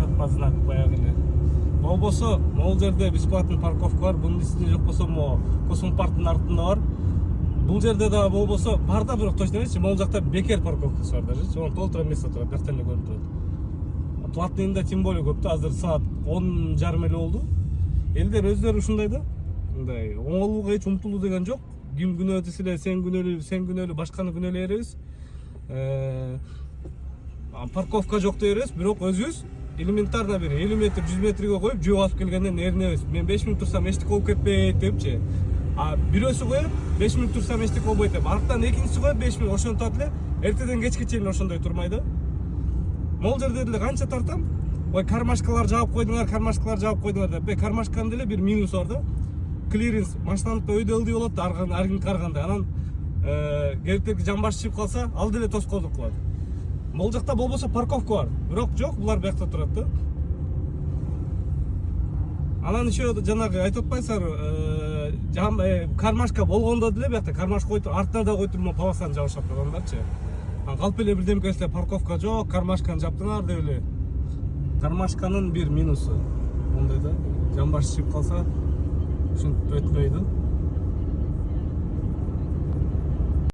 жашатма знак баягы эле. Болбосо могул жерде бесплатный парковка бар. Бунун ичинде жок болсо могу космопарктын артында бар. Бул жерде да болбосо бар да, бирок точно эмес. Могул жакта бекер парковкасы бар даже. Чоң толтура место турат, бияктан эле көрүнүп турат. Платныйында тем более көп да. Азыр саат 10:30 эле болду. Элдер өздөрү ушундай да. Мындай оңолууга эч умтулуу деген жок. Ким күнөө десе эле сен күнөөлүү, башканы күнөөлөй беребиз. Парковка жок дей беребиз, бирок өзүбүз элементарно бир 50 метр, 100 метрге коюп жөө алып келгенден эринебиз. Мен 5 мүнөт турсам эчтеке болуп кетпейт депчи. Бирөөсү коюп 5 мүнөт турсам эчтеке болбойт деп. Арттан экинчиси коюп 5 мүнөт ошентип эле эртеден кечке чейин ошондой турмай да. Могул жерде деле канча тартам? Ой, кармашкалар жаап койдуңар деп. Кармашканын деле бир минус бар да. Клиренс машинаны өйдөлдү болот, аргын карганда. Анан керектеги жамбаш чыгып калса, ал деле тоскоолдук кылат. Могул жакта болбосо парковка бар. Бирок жок, булар биякта турат да. Анан еще жанагы айтып атпайсыңарбы, кармашка болгондо деле биякта кармаш коюп артына да коюп турмун полосаны жабышып койгондарчы. Калп эле бирдемке эле парковка жок, кармашканы жаптыңар деп эле. Кармашканын бир минусу. Мондай да, жамбаш чыгып калса ушинтип өтпөйдү.